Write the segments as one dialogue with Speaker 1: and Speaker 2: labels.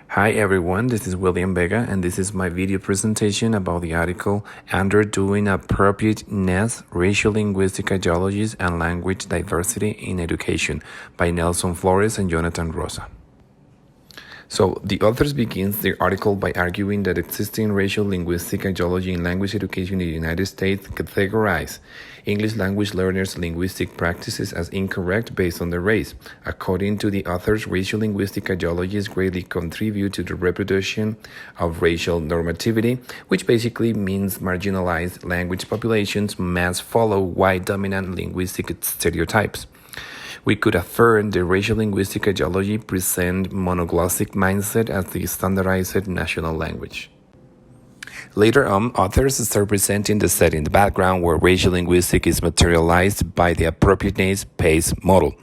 Speaker 1: Hi everyone, this is William Vega and this is my video presentation about the article Underdoing Appropriateness, Racial Linguistic Ideologies and Language Diversity in Education by Nelson Flores and Jonathan Rosa. So, the authors begins their article by arguing that existing racial linguistic ideology in language education in the United States categorize English language learners' linguistic practices as incorrect based on their race. According to the authors, racial linguistic ideologies greatly contribute to the reproduction of racial normativity, which basically means marginalized language populations must follow white-dominant linguistic stereotypes. We could affirm the racial linguistic ideology present monoglossic mindset as the standardized national language. Later on, authors start presenting the setting, the background where racial linguistics is materialized by the appropriateness-based model.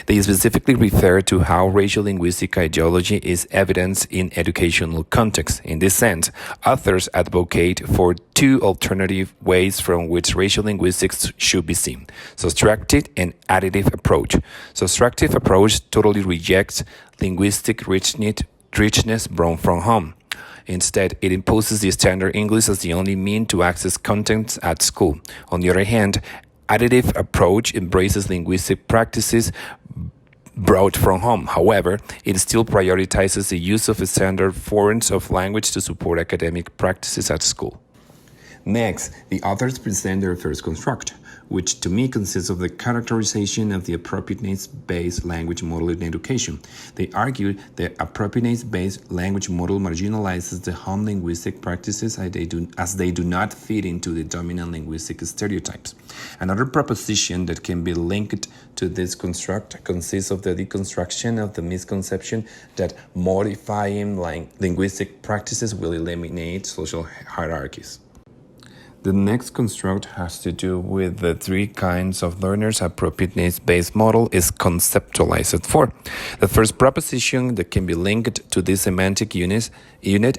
Speaker 1: They specifically refer to how racial linguistic ideology is evidenced in educational contexts. In this sense, authors advocate for two alternative ways from which racial linguistics should be seen: subtractive and additive approach. Subtractive approach totally rejects linguistic richness brought from home. Instead, it imposes the standard English as the only mean to access contents at school. On the other hand, additive approach embraces linguistic practices brought from home. However, it still prioritizes the use of standard forms of language to support academic practices at school. Next, the authors present their first construct, which to me consists of the characterization of the appropriateness-based language model in education. They argue the appropriateness-based language model marginalizes the home linguistic practices as they do not fit into the dominant linguistic stereotypes. Another proposition that can be linked to this construct consists of the deconstruction of the misconception that modifying linguistic practices will eliminate social hierarchies. The next construct has to do with the three kinds of learners appropriateness-based model is conceptualized for. The first proposition that can be linked to this semantic unit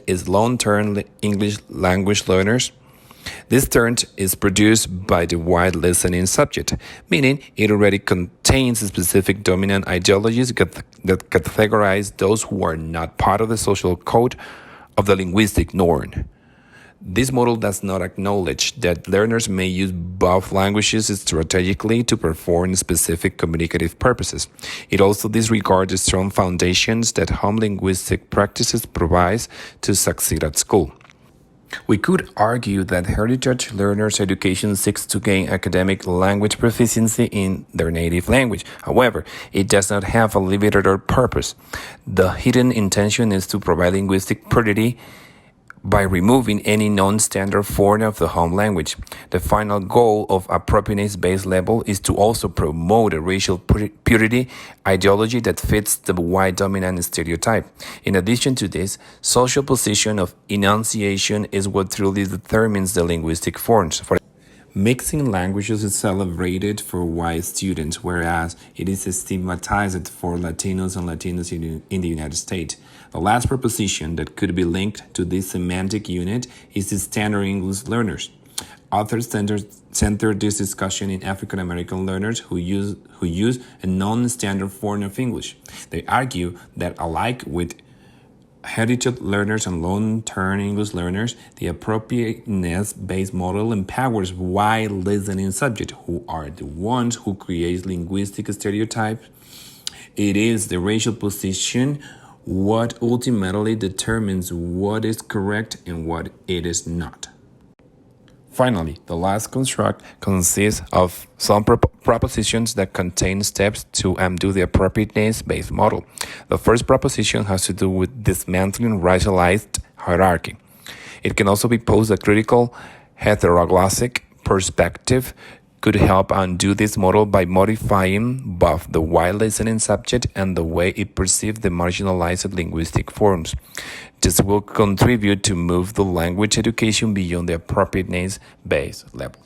Speaker 1: is long-term English language learners. This term is produced by the white listening subject, meaning it already contains specific dominant ideologies that categorize those who are not part of the social code of the linguistic norm. This model does not acknowledge that learners may use both languages strategically to perform specific communicative purposes. It also disregards the strong foundations that home linguistic practices provide to succeed at school. We could argue that heritage learners' education seeks to gain academic language proficiency in their native language. However, it does not have a liberator purpose. The hidden intention is to provide linguistic purity by removing any non-standard form of the home language. The final goal of appropriateness-based level is to also promote a racial purity ideology that fits the white dominant stereotype. In addition to this, social position of enunciation is what truly determines the linguistic forms. Mixing languages is celebrated for white students, whereas it is stigmatized for Latinos and Latinas in the United States. The last proposition that could be linked to this semantic unit is the standard English learners. Authors center this discussion in African American learners who use a non-standard form of English. They argue that alike with heritage learners and long-term English learners, the appropriateness-based model empowers white listening subjects, who are the ones who create linguistic stereotypes. It is the racial position what ultimately determines what is correct and what it is not. Finally, the last construct consists of some propositions that contain steps to undo the appropriateness-based model. The first proposition has to do with dismantling racialized hierarchy. It can also be posed a critical heteroglossic perspective could help undo this model by modifying both the white listening subject and the way it perceives the marginalized linguistic forms. This will contribute to move the language education beyond the appropriateness-based level.